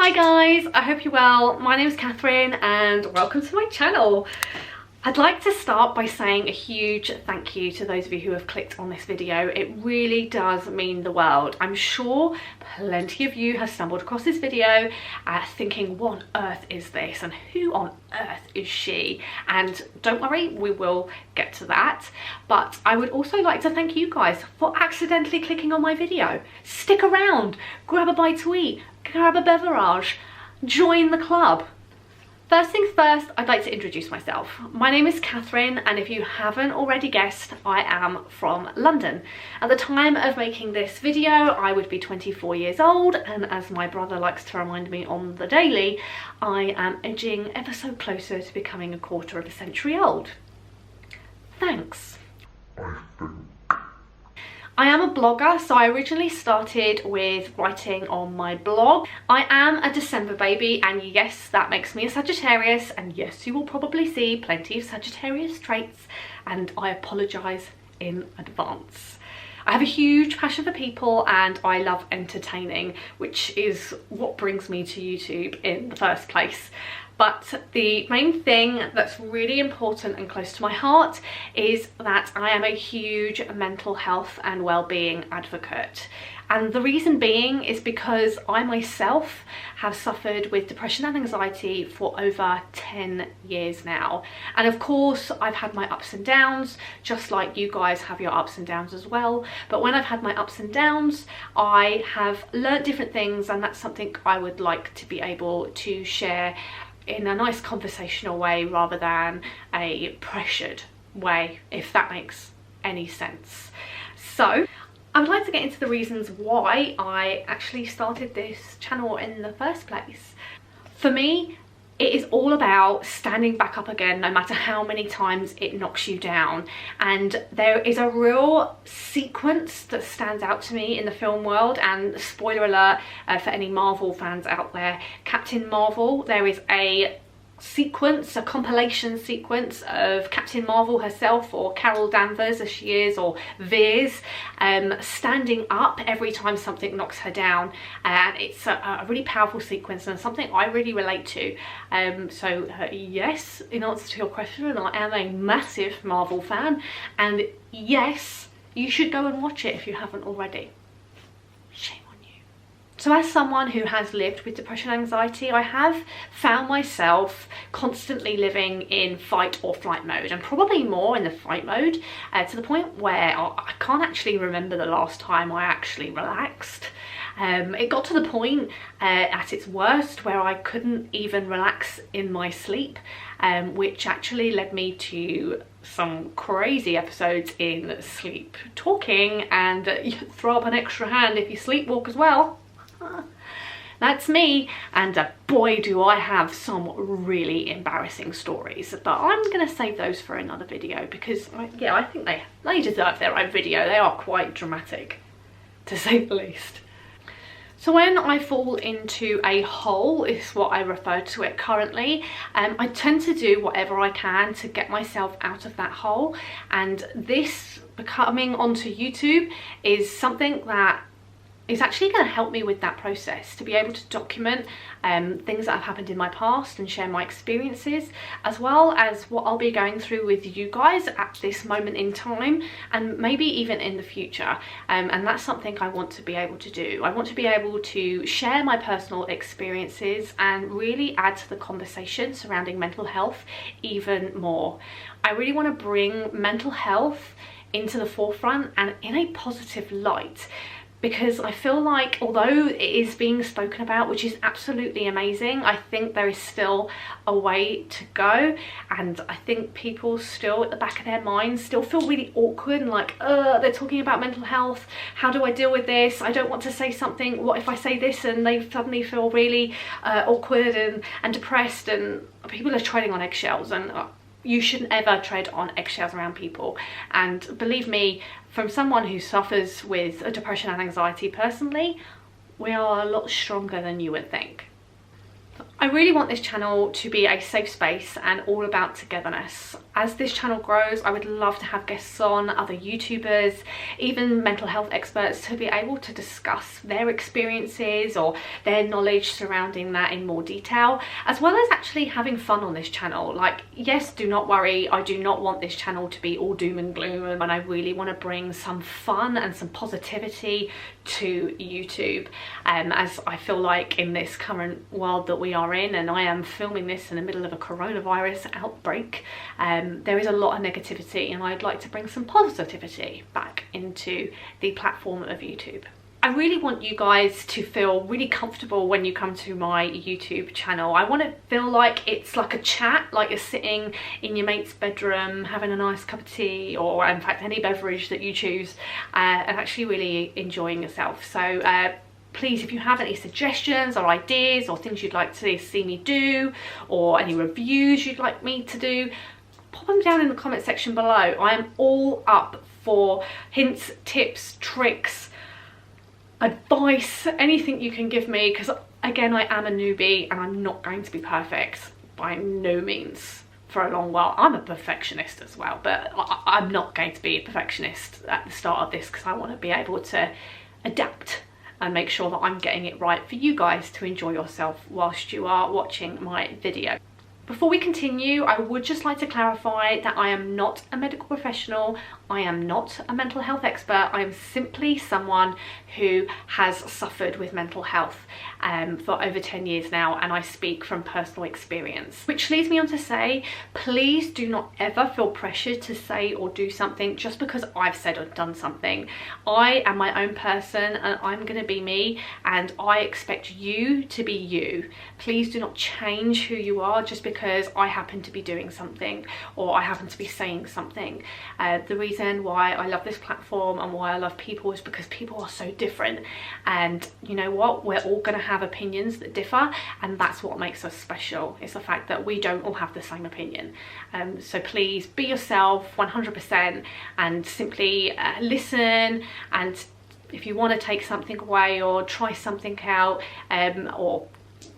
Hi guys, I hope you're well. My name is Catherine and welcome to my channel. I'd like to start by saying a huge thank you to those of you who have clicked on this video. It really does mean the world. I'm sure plenty of you have stumbled across this video thinking, what on earth is this and who on earth is she? And don't worry, we will get to that. But I would also like to thank you guys for accidentally clicking on my video. Stick around, grab a bite to eat, grab a beverage, join the club. First things first, I'd like to introduce myself. My name is Catherine, and if you haven't already guessed, I am from London. At the time of making this video, I would be 24 years old, and as my brother likes to remind me on the daily, I am edging ever so closer to becoming a quarter of a century old. Thanks. I am a blogger, so I originally started with writing on my blog. I am a December baby, and yes, that makes me a Sagittarius, and yes, you will probably see plenty of Sagittarius traits, and I apologise in advance. I have a huge passion for people and I love entertaining, which is what brings me to YouTube in the first place. But the main thing that's really important and close to my heart is that I am a huge mental health and well-being advocate. And the reason being is because I myself have suffered with depression and anxiety for over 10 years now. And of course, I've had my ups and downs, just like you guys have your ups and downs as well. But when I've had my ups and downs, I have learnt different things, and that's something I would like to be able to share in a nice conversational way rather than a pressured way, if that makes any sense. So I would like to get into the reasons why I actually started this channel in the first place. For me, it is all about standing back up again no matter how many times it knocks you down. And there is a real sequence that stands out to me in the film world, and spoiler alert for any Marvel fans out there, Captain Marvel, there is a sequence, a compilation sequence of Captain Marvel herself, or Carol Danvers as she is, or Veers, standing up every time something knocks her down, and it's a really powerful sequence and something I really relate to. Yes, in answer to your question, I am a massive Marvel fan, and yes, you should go and watch it if you haven't already. Shame. So as someone who has lived with depression and anxiety, I have found myself constantly living in fight or flight mode, and probably more in the fight mode, to the point where I can't actually remember the last time I actually relaxed. It got to the point at its worst where I couldn't even relax in my sleep, which actually led me to some crazy episodes in sleep talking, and throw up an extra hand if you sleepwalk as well. That's me, and boy do I have some really embarrassing stories, but I'm gonna save those for another video because yeah, I think they deserve their own video. They are quite dramatic, to say the least. So when I fall into a hole, is what I refer to it currently, I tend to do whatever I can to get myself out of that hole, and this coming onto YouTube is something that is actually going to help me with that process, to be able to document things that have happened in my past and share my experiences, as well as what I'll be going through with you guys at this moment in time, and maybe even in the future. And that's something I want to be able to do. I want to be able to share my personal experiences and really add to the conversation surrounding mental health even more. I really want to bring mental health into the forefront and in a positive light, because I feel like although it is being spoken about, which is absolutely amazing, I think there is still a way to go, and I think people still at the back of their minds still feel really awkward and like, they're talking about mental health, how do I deal with this? I don't want to say something, what if I say this and they suddenly feel really awkward and depressed, and people are treading on eggshells, and you shouldn't ever tread on eggshells around people. And believe me, from someone who suffers with depression and anxiety personally, we are a lot stronger than you would think. I really want this channel to be a safe space and all about togetherness. As this channel grows, I would love to have guests on, other YouTubers, even mental health experts, to be able to discuss their experiences or their knowledge surrounding that in more detail, as well as actually having fun on this channel. Like, yes, do not worry, I do not want this channel to be all doom and gloom, and I really want to bring some fun and some positivity to YouTube, as I feel like in this current world that we are in, and I am filming this in the middle of a coronavirus outbreak, there is a lot of negativity, and I'd like to bring some positivity back into the platform of YouTube. I really want you guys to feel really comfortable when you come to my YouTube channel. I want to feel like it's like a chat, like you're sitting in your mate's bedroom having a nice cup of tea, or in fact any beverage that you choose, and actually really enjoying yourself. So please, if you have any suggestions or ideas or things you'd like to see me do, or any reviews you'd like me to do, pop them down in the comment section below. I am all up for hints, tips, tricks, advice, anything you can give me, because again, I am a newbie and I'm not going to be perfect by no means for a long while. I'm a perfectionist as well, but I'm not going to be a perfectionist at the start of this, because I want to be able to adapt and make sure that I'm getting it right for you guys to enjoy yourself whilst you are watching my video. Before we continue, I would just like to clarify that I am not a medical professional. I am not a mental health expert. I am simply someone who has suffered with mental health for over 10 years now, and I speak from personal experience. Which leads me on to say, please do not ever feel pressured to say or do something just because I've said or done something. I am my own person and I'm going to be me, and I expect you to be you. Please do not change who you are just because I happen to be doing something or I happen to be saying something. The reason why I love this platform and why I love people is because people are so different, and you know what, we're all going to have opinions that differ, and that's what makes us special. It's the fact that we don't all have the same opinion. So please be yourself 100% and simply listen, and if you want to take something away or try something out, or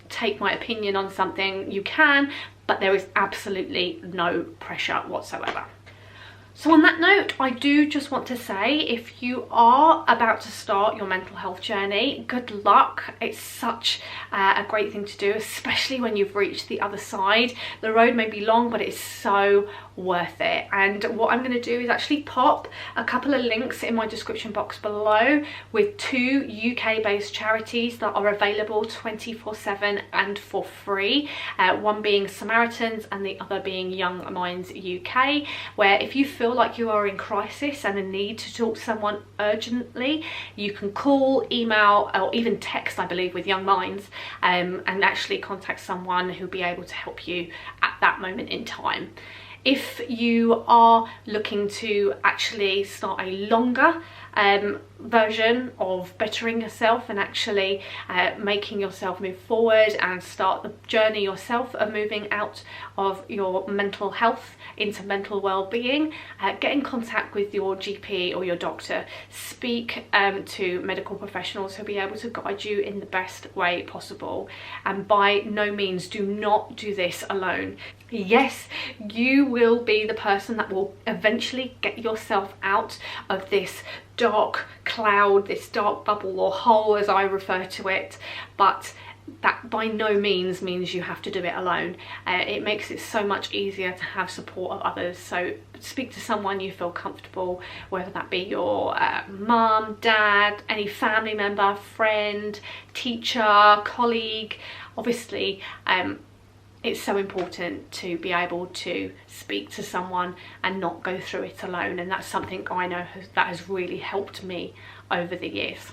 take my opinion on something, you can, but there is absolutely no pressure whatsoever. So on that note, I do just want to say, if you are about to start your mental health journey, good luck. It's such a great thing to do, especially when you've reached the other side. The road may be long, but it's so worth it. And what I'm going to do is actually pop a couple of links in my description box below with 2 UK-based charities that are available 24/7 and for free. One being Samaritans and the other being Young Minds UK, where if you feel like you are in crisis and in need to talk to someone urgently, you can call, email, or even text, I believe, with Young Minds, and actually contact someone who'll be able to help you at that moment in time. If you are looking to actually start a longer version of bettering yourself and actually making yourself move forward and start the journey yourself of moving out of your mental health into mental well-being, get in contact with your GP or your doctor. Speak to medical professionals who'll be able to guide you in the best way possible, and by no means do not do this alone. Yes, you will be the person that will eventually get yourself out of this dark cloud, this dark bubble or hole as I refer to it, but that by no means means you have to do it alone. It makes it so much easier to have support of others. So speak to someone you feel comfortable, whether that be your mum, dad, any family member, friend, teacher, colleague. Obviously, it's so important to be able to speak to someone and not go through it alone, and that's something I know that has really helped me over the years.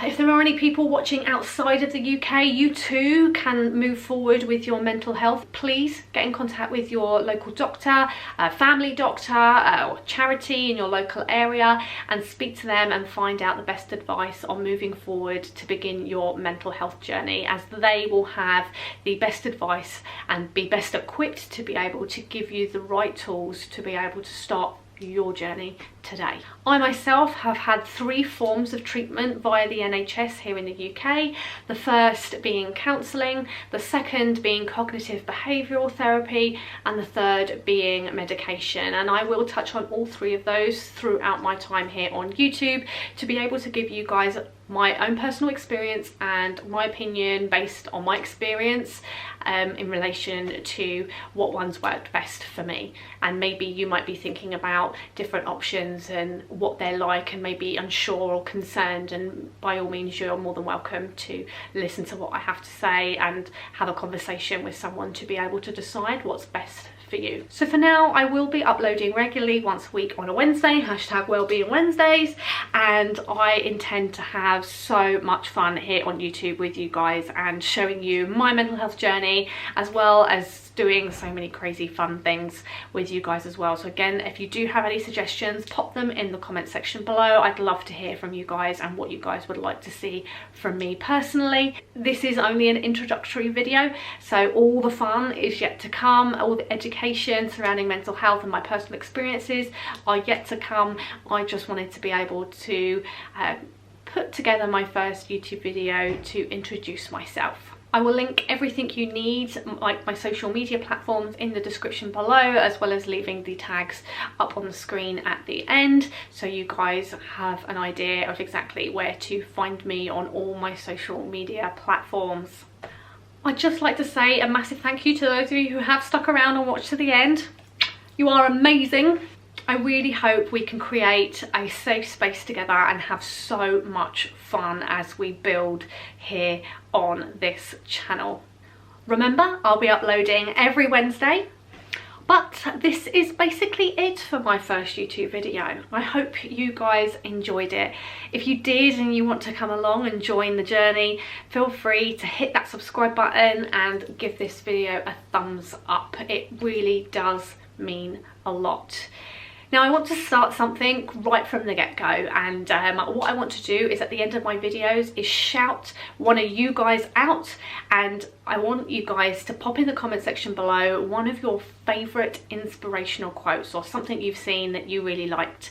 If there are any people watching outside of the UK, you too can move forward with your mental health. Please get in contact with your local doctor, family doctor, or charity in your local area, and speak to them and find out the best advice on moving forward to begin your mental health journey, as they will have the best advice and be best equipped to be able to give you the right tools to be able to start your journey today. I myself have had 3 forms of treatment via the NHS here in the UK. The first being counselling, the second being cognitive behavioural therapy, and the third being medication. And I will touch on all 3 of those throughout my time here on YouTube to be able to give you guys my own personal experience and my opinion based on my experience in relation to what one's worked best for me. And maybe you might be thinking about different options and what they're like and maybe unsure or concerned, and by all means you're more than welcome to listen to what I have to say and have a conversation with someone to be able to decide what's best for you. So for now, I will be uploading regularly once a week on a Wednesday, hashtag Wellbeing Wednesdays, and I intend to have so much fun here on YouTube with you guys and showing you my mental health journey, as well as doing so many crazy fun things with you guys as well. So again, if you do have any suggestions, pop them in the comment section below. I'd love to hear from you guys and what you guys would like to see from me personally. This is only an introductory video, so all the fun is yet to come. All the education surrounding mental health and my personal experiences are yet to come. I just wanted to be able to put together my first YouTube video to introduce myself. I will link everything you need, like my social media platforms, in the description below, as well as leaving the tags up on the screen at the end, so you guys have an idea of exactly where to find me on all my social media platforms. I'd just like to say a massive thank you to those of you who have stuck around and watched to the end. You are amazing. I really hope we can create a safe space together and have so much fun as we build here on this channel. Remember, I'll be uploading every Wednesday, but this is basically it for my first YouTube video. I hope you guys enjoyed it. If you did and you want to come along and join the journey, feel free to hit that subscribe button and give this video a thumbs up. It really does mean a lot. Now, I want to start something right from the get-go, and what I want to do is at the end of my videos is shout one of you guys out, and I want you guys to pop in the comment section below one of your favourite inspirational quotes or something you've seen that you really liked,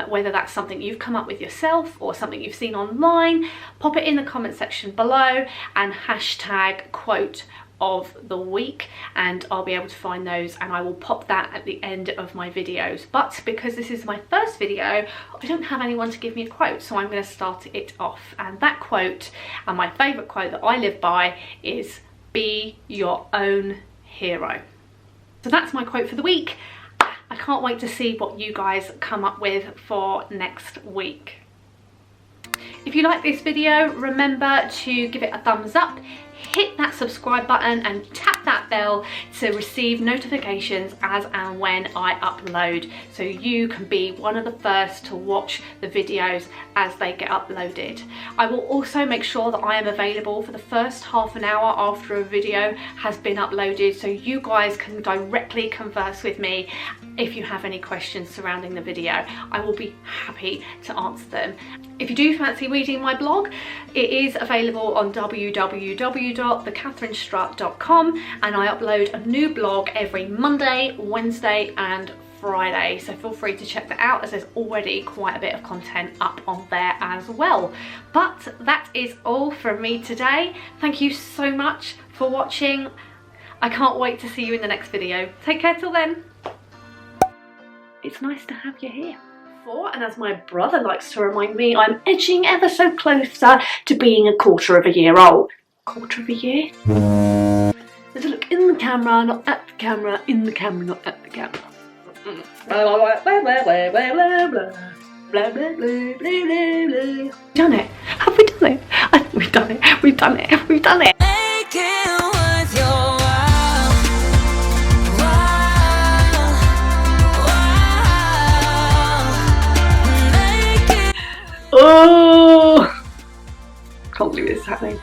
whether that's something you've come up with yourself or something you've seen online. Pop it in the comment section below and hashtag quote of the week, and I'll be able to find those and I will pop that at the end of my videos. But because this is my first video, I don't have anyone to give me a quote, so I'm going to start it off. And that quote, and my favourite quote that I live by, is "Be your own hero." So that's my quote for the week. I can't wait to see what you guys come up with for next week. If you like this video, remember to give it a thumbs up, hit that subscribe button and tap that bell to receive notifications as and when I upload, so you can be one of the first to watch the videos as they get uploaded. I will also make sure that I am available for the first half an hour after a video has been uploaded, so you guys can directly converse with me if you have any questions surrounding the video. I will be happy to answer them. If you do fancy reading my blog, it is available on www.thekatherinestrutt.com, and I upload a new blog every Monday, Wednesday and Friday, so feel free to check that out, as there's already quite a bit of content up on there as well. But that is all from me today. Thank you so much for watching. I can't wait to see you in the next video. Take care till then. It's nice to have you here. And as my brother likes to remind me, I'm edging ever so closer to being a quarter of a year old. Quarter of a year? There's a look in the camera, not at the camera, in the camera, not at the camera. Blah blah blah blah blah blah blah blah blah blah blah blah. Done it? Have we done it? I think we've done it. We've done it. We've done it. Oh, can't believe this is happening.